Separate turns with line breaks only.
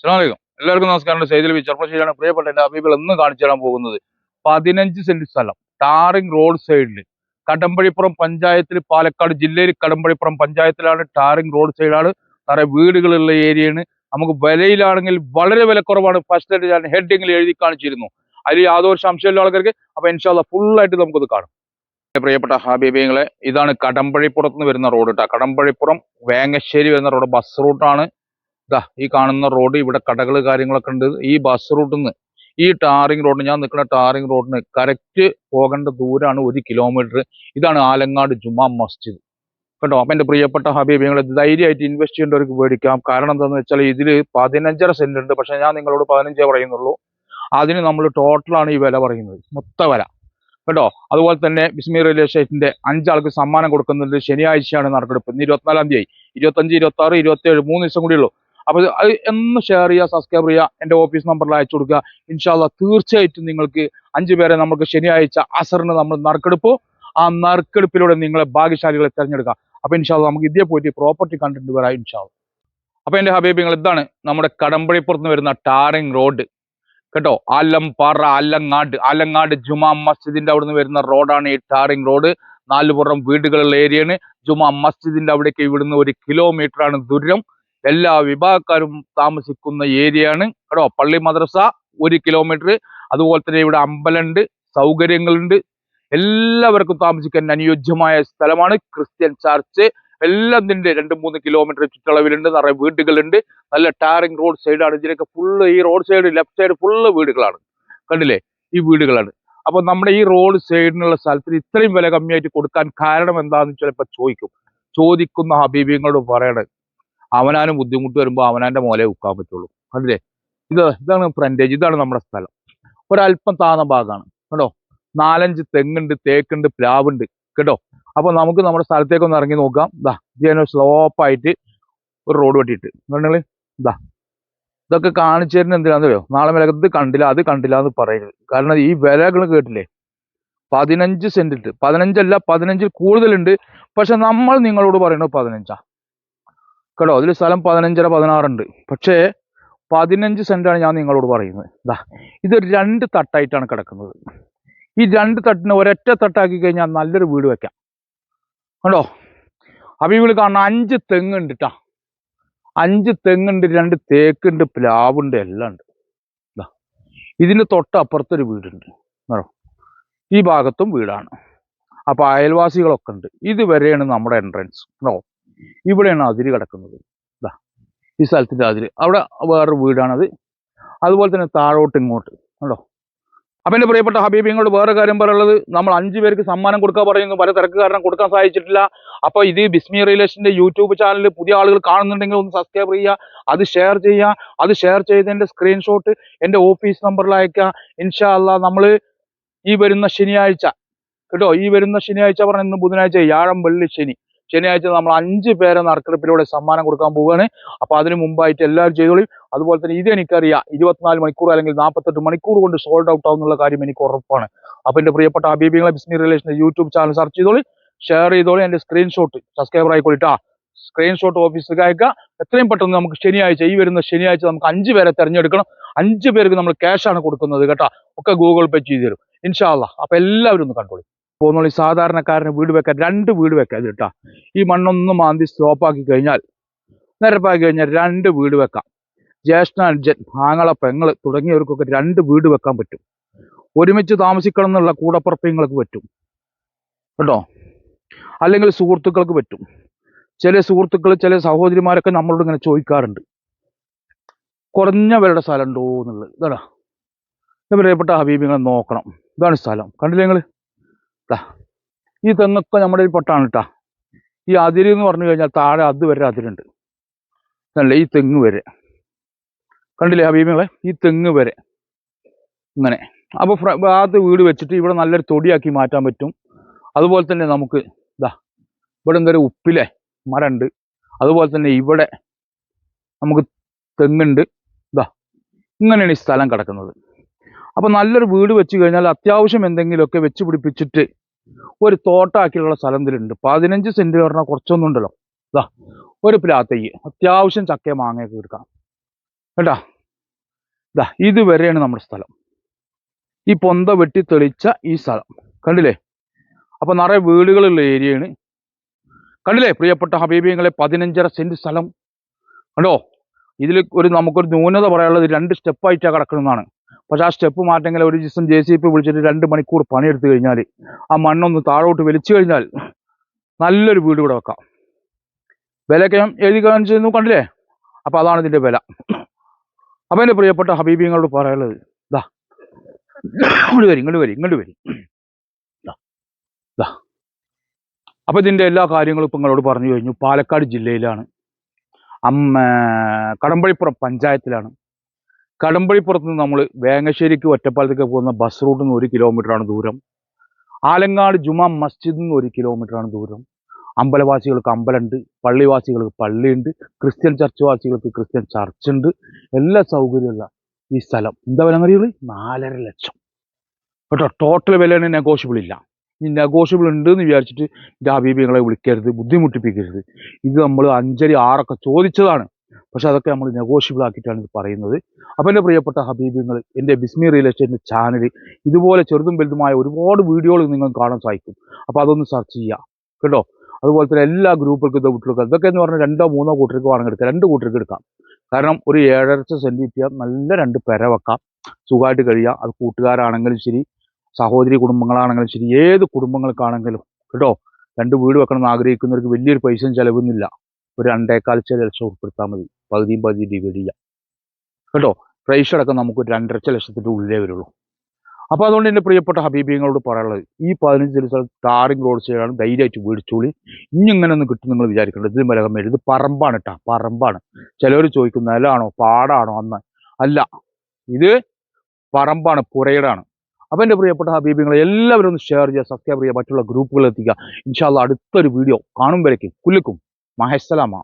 അസ്സലാമു എല്ലാവർക്കും നമസ്കാരം. സൈദിൽ ചെറുപ്പശ്ശേരിയാണ്. പ്രിയപ്പെട്ട എൻ്റെ ഹബീബികൾ ഇന്ന് കാണിച്ചു തരാൻ പോകുന്നത് 15 സെന്റ് സ്ഥലം ടാറിംഗ് റോഡ് സൈഡിൽ കടമ്പഴിപ്പുറം പഞ്ചായത്തിൽ, പാലക്കാട് ജില്ലയിൽ കടമ്പഴിപ്പുറം പഞ്ചായത്തിലാണ്. ടാറിംഗ് റോഡ് സൈഡാണ്. നിറയെ വീടുകളുള്ള ഏരിയയാണ്. നമുക്ക് വിലയിലാണെങ്കിൽ വളരെ വിലക്കുറവാണ്. ഫസ്റ്റ് ആയിട്ട് ഞാൻ ഹെഡിങ്ങിൽ എഴുതി കാണിച്ചിരുന്നു. അതിൽ യാതൊരു സംശയമില്ല ആൾക്കാർക്ക്. അപ്പൊ ഇൻഷാല്ലാ ഫുള്ളായിട്ട് നമുക്കത് കാണാം. പ്രിയപ്പെട്ട ഹബീബിങ്ങളെ, ഇതാണ് കടമ്പഴിപ്പുറത്ത് നിന്ന് വരുന്ന റോഡ് കേട്ടോ. കടമ്പഴിപ്പുറം വേങ്ങശ്ശേരി വരുന്ന റോഡ് ബസ് റൂട്ടാണ്. ഇതാ ഈ കാണുന്ന റോഡ്. ഇവിടെ കടകൾ കാര്യങ്ങളൊക്കെ ഉണ്ട്. ഈ ബസ് റൂട്ടിൽ നിന്ന് ഈ ടാറിംഗ് റോഡ്, ഞാൻ നിൽക്കുന്ന ടാറിംഗ് റോഡിന് കറക്റ്റ് പോകേണ്ട ദൂരമാണ് 1 കിലോമീറ്റർ. ഇതാണ് ആലങ്ങാട് ജുമാ മസ്ജിദ് കേട്ടോ. അപ്പൊ എന്റെ പ്രിയപ്പെട്ട ഹബീബിങ്ങളെ, ധൈര്യമായിട്ട് ഇൻവെസ്റ്റ് ചെയ്യേണ്ടവർക്ക് മേടിക്കാം. കാരണം എന്താണെന്ന് വെച്ചാൽ ഇതിൽ 15.5 സെന്റ് ഉണ്ട്. പക്ഷെ ഞാൻ നിങ്ങളോട് 15 പറയുന്നുള്ളൂ. അതിന് നമ്മൾ ടോട്ടലാണ് ഈ വില പറയുന്നത്, മൊത്ത വില കേട്ടോ. അതുപോലെ തന്നെ ബിസ്മി റിയൽ എസ്റ്റേറ്റിന്റെ 5 ആൾക്ക് സമ്മാനം കൊടുക്കുന്നുണ്ട്. ശനിയാഴ്ചയാണ് നറുക്കെടുപ്പ്. ഇന്ന് 24-ാം തീയതി, 25, 26, 27 3 ദിവസം കൂടിയുള്ളൂ. അപ്പൊ അത് എന്ന് ഷെയർ ചെയ്യുക, സബ്സ്ക്രൈബ് ചെയ്യുക, എൻ്റെ ഓഫീസ് നമ്പറിൽ അയച്ചു കൊടുക്കുക. ഇൻഷാല്ലാ തീർച്ചയായിട്ടും നിങ്ങൾക്ക് 5 പേരെ നമുക്ക് ശനിയാഴ്ച അസറിന് നമ്മൾ നറുക്കെടുപ്പ്. ആ നറുക്കെടുപ്പിലൂടെ നിങ്ങളെ ഭാഗ്യശാലികളെ തിരഞ്ഞെടുക്കാം. അപ്പൊ ഇൻഷാല്ലാ നമുക്ക് ഇതേ പോയിട്ട് പ്രോപ്പർട്ടി കണ്ടിട്ട് വരാം ഇൻഷാല്ലാ. അപ്പൊ എൻ്റെ ഹബീബിങ്ങൾ, ഇതാണ് നമ്മുടെ കടമ്പഴിപ്പുറത്ത് വരുന്ന ടാറിംഗ് റോഡ് കേട്ടോ. ആലംപാറ, ആലങ്ങാട് ജുമാ മസ്ജിദിന്റെ അവിടുന്ന് വരുന്ന റോഡാണ് ഈ ടാറിംഗ് റോഡ്. 4 പുറം വീടുകളുള്ള ഏരിയയാണ്. ജുമാ മസ്ജിദിന്റെ അവിടേക്ക് ഇവിടുന്ന് 1 കിലോമീറ്റർ ആണ് ദൂരം. എല്ലാ വിഭാഗക്കാരും താമസിക്കുന്ന ഏരിയയാണ് കേട്ടോ. പള്ളി മദ്രസ 1 കിലോമീറ്റർ. അതുപോലെ തന്നെ ഇവിടെ അമ്പലമുണ്ട്, സൗകര്യങ്ങളുണ്ട്. എല്ലാവർക്കും താമസിക്കാൻ അനുയോജ്യമായ സ്ഥലമാണ്. ക്രിസ്ത്യൻ ചർച്ച് എല്ലാം ഇതിന്റെ 2-3 കിലോമീറ്റർ ചുറ്റളവിലുണ്ട്. നിറയെ വീടുകളുണ്ട്. നല്ല ടാറിംഗ് റോഡ് സൈഡാണ്. ഇതിനൊക്കെ ഫുള്ള് ഈ road side left side full വീടുകളാണ്. കണ്ടില്ലേ, ഈ വീടുകളാണ്. അപ്പൊ നമ്മുടെ ഈ റോഡ് സൈഡിനുള്ള സ്ഥലത്തിന് ഇത്രയും വില കമ്മിയായിട്ട് കൊടുക്കാൻ കാരണം എന്താണെന്ന് ചിലപ്പോൾ ചോദിക്കുന്ന ഹബീബിങ്ങളോട് പറയണത്, അവനാനും ബുദ്ധിമുട്ട് വരുമ്പോൾ അവനാന്റെ മോലെ ഉക്കാൻ പറ്റുള്ളൂ. കണ്ടില്ലേ, ഇതാണ് ഫ്രണ്ടേജ്. ഇതാണ് നമ്മുടെ സ്ഥലം. ഒരല്പം താന്ന ഭാഗമാണ് കേട്ടോ. 4-5 തെങ്ങുണ്ട്, തേക്കുണ്ട്, പ്ലാവുണ്ട് കേട്ടോ. അപ്പൊ നമുക്ക് നമ്മുടെ സ്ഥലത്തേക്ക് ഒന്ന് ഇറങ്ങി നോക്കാം. ഇതിനെ സ്ലോപ്പായിട്ട് ഒരു റോഡ് വെട്ടിയിട്ട് കണ്ടെങ്കിൽ ഇതൊക്കെ കാണിച്ചു തരുന്ന എന്തിനാന്ന് അറിയോ? നാളെ വില ഇത് കണ്ടില്ല അത് കണ്ടില്ല എന്ന് പറയുന്നത്. കാരണം ഈ വിലകൾ കേട്ടില്ലേ, 15 സെന്റ് ഉണ്ട്. 15 അല്ല, 15 കൂടുതലുണ്ട്. പക്ഷെ നമ്മൾ നിങ്ങളോട് പറയുന്നത് 15 കേട്ടോ. അതിൽ സ്ഥലം 15.5 16 ഉണ്ട്. പക്ഷേ 15 സെന്റാണ് ഞാൻ നിങ്ങളോട് പറയുന്നത്. ഇത് 2 തട്ടായിട്ടാണ് കിടക്കുന്നത്. ഈ 2 തട്ടിന് ഒരൊറ്റ തട്ടാക്കി കഴിഞ്ഞാൽ നല്ലൊരു വീട് വെക്കാം കേട്ടോ. ഹബീബികൾ കാണുന്ന 5 തെങ്ങുണ്ട് കേട്ടോ. 5 തെങ്ങുണ്ട്, 2 തേക്കുണ്ട്, പ്ലാവുണ്ട്, എല്ലാം ഉണ്ട്. ഇതിന് തൊട്ടപ്പുറത്തൊരു വീടുണ്ട് കേട്ടോ. ഈ ഭാഗത്തും വീടാണ്. അപ്പൊ അയൽവാസികളൊക്കെ ഉണ്ട്. ഇതുവരെയാണ് നമ്മുടെ എൻട്രൻസ് കേട്ടോ. ഇവിടെയാണ് അതിര് കിടക്കുന്നത്. ഈ സ്ഥലത്തിന്റെ അതിര്. അവിടെ വേറൊരു വീടാണത്. അതുപോലെ തന്നെ താഴോട്ട് ഇങ്ങോട്ട് കേട്ടോ. അപ്പൊ എന്റെ പ്രിയപ്പെട്ട ഹബീബിങ്ങളോട് വേറെ കാര്യം പറയുള്ളത്, നമ്മൾ 5 പേർക്ക് സമ്മാനം കൊടുക്കാൻ പറയുന്നു. പല തിരക്ക് കാരണം കൊടുക്കാൻ സാധിച്ചിട്ടില്ല. അപ്പൊ ഇത് ബിസ്മി റിയലേഷന്റെ യൂട്യൂബ് ചാനൽ പുതിയ ആളുകൾ കാണുന്നുണ്ടെങ്കിൽ ഒന്ന് സബ്സ്ക്രൈബ് ചെയ്യുക, അത് ഷെയർ ചെയ്യുക. അത് ഷെയർ ചെയ്തതിന്റെ സ്ക്രീൻഷോട്ട് എൻ്റെ ഓഫീസ് നമ്പറിൽ അയക്കുക. ഇൻഷാ അല്ലാ നമ്മൾ ഈ വരുന്ന ശനിയാഴ്ച കേട്ടോ, ഈ വരുന്ന ശനിയാഴ്ച പറഞ്ഞ ഇന്ന് ബുധനാഴ്ച, വ്യാഴം, വെള്ളി, ശനിയാഴ്ച നമ്മൾ 5 പേരെ നറുക്കെടുപ്പിലൂടെ സമ്മാനം കൊടുക്കാൻ പോവുകയാണ്. അപ്പൊ അതിന് മുമ്പായിട്ട് എല്ലാവരും ചെയ്തോളി. അതുപോലെ തന്നെ ഇത് എനിക്കറിയാം, 24 മണിക്കൂർ അല്ലെങ്കിൽ 48 മണിക്കൂർ കൊണ്ട് സോൾഡ് ഔട്ട് ആവുന്നുള്ള കാര്യം എനിക്ക് ഉറപ്പാണ്. അപ്പൊ എന്റെ പ്രിയപ്പെട്ട ഹബീബികളെ, ബിസ്മി റിലേഷന്റെ യൂട്യൂബ് ചാനൽ സെർച്ച് ചെയ്തോളി, ഷെയർ ചെയ്തോളി. എന്റെ സ്ക്രീൻഷോട്ട് സബ്സ്ക്രൈബർ ആയിക്കോളിട്ടാ. സ്ക്രീൻഷോട്ട് ഓഫീസിലേക്ക് അയക്കുക. എത്രയും പെട്ടെന്ന് നമുക്ക് ശനിയാഴ്ച, ഈ വരുന്ന ശനിയാഴ്ച നമുക്ക് 5 പേരെ തിരഞ്ഞെടുക്കണം. 5 പേർക്ക് നമ്മൾ ക്യാഷ് ആണ് കൊടുക്കുന്നത് കേട്ടോ. ഒക്കെ ഗൂഗിൾ പേ ചെയ്ത് തരും ഇൻഷാ അല്ലാ. അപ്പൊ എല്ലാവരും ഒന്ന് കണ്ടോളി. പോകുന്ന സാധാരണക്കാരന് വീട് വെക്കാൻ 2 വീട് വെക്കാം ഇത് കേട്ടാ. ഈ മണ്ണൊന്ന് മാന്തി സ്റ്റോപ്പാക്കി കഴിഞ്ഞാൽ, നിരപ്പാക്കി കഴിഞ്ഞാൽ 2 വീട് വെക്കാം. ജ്യേഷ്ഠ, അനുജൻ, ആങ്ങള, പെങ്ങള് തുടങ്ങിയവർക്കൊക്കെ 2 വീട് വെക്കാൻ പറ്റും. ഒരുമിച്ച് താമസിക്കണം എന്നുള്ള കൂടപ്പുറപ്പിങ്ങൾക്ക് പറ്റും കേട്ടോ. അല്ലെങ്കിൽ സുഹൃത്തുക്കൾക്ക് പറ്റും. ചില സുഹൃത്തുക്കൾ, ചില സഹോദരിമാരൊക്കെ നമ്മളോട് ഇങ്ങനെ ചോദിക്കാറുണ്ട്, കുറഞ്ഞ വിലയുടെ സ്ഥലം ഉണ്ടോ എന്നുള്ളത്. ഇതാടാ പ്രിയപ്പെട്ട ഹബീബിങ്ങളെ നോക്കണം. ഇതാണ് സ്ഥലം. കണ്ടില്ലേ നിങ്ങൾ? ഈ തെങ്ങൊക്കെ നമ്മുടെ ഈ പൊട്ടാണ് കേട്ടാ. ഈ അതിര് എന്ന് പറഞ്ഞു കഴിഞ്ഞാൽ താഴെ അതുവരെ അതിരുണ്ട്. അല്ല, ഈ തെങ്ങ് വരെ കണ്ടില്ലേ ഹബീബിങ്ങളെ? ഈ തെങ്ങ് വരെ ഇങ്ങനെ. അപ്പോൾ ഭാഗത്ത് വീട് വെച്ചിട്ട് ഇവിടെ നല്ലൊരു തൊടിയാക്കി മാറ്റാൻ പറ്റും. അതുപോലെ തന്നെ നമുക്ക് ഇവിടെ എന്തൊരു ഉപ്പിലെ മരമുണ്ട്. അതുപോലെ തന്നെ ഇവിടെ നമുക്ക് തെങ്ങുണ്ട്. ഇങ്ങനെയാണ് ഈ സ്ഥലം കിടക്കുന്നത്. അപ്പൊ നല്ലൊരു വീട് വെച്ച് കഴിഞ്ഞാൽ അത്യാവശ്യം എന്തെങ്കിലുമൊക്കെ വെച്ച് പിടിപ്പിച്ചിട്ട് ഒരു തോട്ടാക്കിയുള്ള സ്ഥലം ഇതിലുണ്ട്. 15 സെന്റ് പറഞ്ഞാൽ കുറച്ചൊന്നും ഉണ്ടല്ലോ. ഒരു പ്ലാത്തയ്യ് അത്യാവശ്യം ചക്കയും മാങ്ങയൊക്കെ എടുക്കാം കേട്ടാ. ഇതാ ഇതുവരെയാണ് നമ്മുടെ സ്ഥലം. ഈ പൊന്ത വെട്ടി തെളിച്ച ഈ സ്ഥലം കണ്ടില്ലേ? അപ്പൊ നിറയെ വീടുകളുള്ള ഏരിയയാണ്. കണ്ടില്ലേ പ്രിയപ്പെട്ട ഹബീബിങ്ങളെ, 15.5 സെന്റ് സ്ഥലം കണ്ടോ? ഇതിൽ നമുക്കൊരു ന്യൂനത പറയാനുള്ളത് 2 സ്റ്റെപ്പായിട്ടാണ് കിടക്കുന്നതാണ്. പക്ഷെ ആ സ്റ്റെപ്പ് മാറ്റെങ്കിൽ ഒരു ദിവസം JCB വിളിച്ചിട്ട് 2 മണിക്കൂർ പണിയെടുത്ത് കഴിഞ്ഞാൽ ആ മണ്ണൊന്ന് താഴോട്ട് വലിച്ചു കഴിഞ്ഞാൽ നല്ലൊരു വീട് ഇവിടെ വെക്കാം. വിലയൊക്കെ ഞാൻ എഴുതി കാണിച്ചു കണ്ടില്ലേ? അപ്പൊ അതാണ് ഇതിന്റെ വില. അപ്പൊ എൻ്റെ പ്രിയപ്പെട്ട ഹബീബിങ്ങളോട് പറയാനുള്ളത് ഇതാ, ഇങ്ങോട്ട് വരി. അപ്പൊ ഇതിന്റെ എല്ലാ കാര്യങ്ങളും ഇപ്പൊ നിങ്ങളോട് പറഞ്ഞു കഴിഞ്ഞു. പാലക്കാട് ജില്ലയിലാണ്, കടമ്പഴിപ്പുറം പഞ്ചായത്തിലാണ്. കടമ്പഴിപ്പുറത്ത് നിന്ന് നമ്മൾ വേങ്ങശ്ശേരിക്ക് ഒറ്റപ്പാലത്തേക്ക് പോകുന്ന ബസ് റൂട്ടിൽ നിന്ന് 1 കിലോമീറ്ററാണ് ദൂരം. ആലങ്ങാട് ജുമാ മസ്ജിദിൽ നിന്ന് 1 കിലോമീറ്ററാണ് ദൂരം. അമ്പലവാസികൾക്ക് അമ്പലമുണ്ട്, പള്ളിവാസികൾക്ക് പള്ളിയുണ്ട്, ക്രിസ്ത്യൻ ചർച്ച് വാസികൾക്ക് ക്രിസ്ത്യൻ ചർച്ച് ഉണ്ട്. എല്ലാ സൗകര്യമുള്ള ഈ സ്ഥലം എന്താ വില അറിയുള്ളൂ? 4.5 ലക്ഷം കേട്ടോ. ടോട്ടൽ വിലയാണ്, നെഗോഷ്യബിൾ ഇല്ല. ഈ നെഗോഷ്യബിൾ ഉണ്ട് എന്ന് വിചാരിച്ചിട്ട് എൻ്റെ ഹബീബിങ്ങളെ വിളിക്കരുത്, ബുദ്ധിമുട്ടിപ്പിക്കരുത്. ഇത് നമ്മൾ 5, 6 ചോദിച്ചതാണ്. പക്ഷെ അതൊക്കെ നമ്മൾ നെഗോഷ്യബിൾ ആക്കിയിട്ടാണ് ഇത് പറയുന്നത്. അപ്പം എൻ്റെ പ്രിയപ്പെട്ട ഹബീബിങ്ങൾ, എൻ്റെ ബിസ്മി റിയൽ എസ്റ്റേറ്റിൻ്റെ ചാനൽ ഇതുപോലെ ചെറുതും വലുതുമായ ഒരുപാട് വീഡിയോകൾ നിങ്ങൾക്ക് കാണാൻ സാധിക്കും. അപ്പോൾ അതൊന്ന് സെർച്ച് ചെയ്യുക കേട്ടോ. അതുപോലെ തന്നെ എല്ലാ ഗ്രൂപ്പുകൾക്കും ഇത് വിട്ടുകൊടുക്കുക. ഇതൊക്കെ എന്ന് പറഞ്ഞാൽ 2 3 കൂട്ടർക്ക് വേണമെങ്കിൽ എടുക്കാം, 2 കൂട്ടർക്ക് എടുക്കാം. കാരണം ഒരു 7.5 സെന്റ് കിട്ടിയാൽ നല്ല 2 പെര വെക്കാം, സുഖമായിട്ട് കഴിയാം. അത് കൂട്ടുകാരാണെങ്കിലും ശരി, സഹോദരി കുടുംബങ്ങളാണെങ്കിലും ശരി, ഏത് കുടുംബങ്ങൾക്കാണെങ്കിലും കേട്ടോ. 2 വീട് വെക്കണം എന്ന് ആഗ്രഹിക്കുന്നവർക്ക് വലിയൊരു പൈസയും ചിലവൊന്നുമില്ല. ഒരു 2.25 ലക്ഷം ഉൾപ്പെടുത്താൽ മതി, പകുതിയും ഡിവൈഡ് ചെയ്യാം കേട്ടോ. പ്രൈസ് അടക്കം നമുക്ക് 2.5 ലക്ഷത്തിൻ്റെ ഉള്ളിലേ വരുള്ളൂ. അപ്പോൾ അതുകൊണ്ട് എൻ്റെ പ്രിയപ്പെട്ട ഹബീബിങ്ങളോട് പറയാനുള്ളത്, ഈ 15 ദിവസം ടാറിങ് റോഡ് സൈഡാണ്, ധൈര്യമായിട്ട് മേടിച്ചോളി. ഇങ്ങനെ ഒന്നും കിട്ടും നിങ്ങൾ വിചാരിക്കേണ്ടത്. ഇതിന് മലകം വരും, ഇത് പറമ്പാണ് കേട്ടോ, പറമ്പാണ്. ചിലവർ ചോദിക്കും നിലമാണോ പാടാണോ അന്ന്. അല്ല, ഇത് പറമ്പാണ്, പുരയിടാണ്. അപ്പോൾ എൻ്റെ പ്രിയപ്പെട്ട ഹബീബിങ്ങളെ എല്ലാവരും ഒന്ന് ഷെയർ ചെയ്യുക, സബ്സ്ക്രൈബ് ചെയ്യുക, മറ്റുള്ള ഗ്രൂപ്പുകളിൽ എത്തിക്കുക. ഇൻഷാ അല്ലാഹ് അടുത്തൊരു വീഡിയോ കാണുമ്പോഴേക്കും കുല്ലുക്കും മഹസ്സലാമ.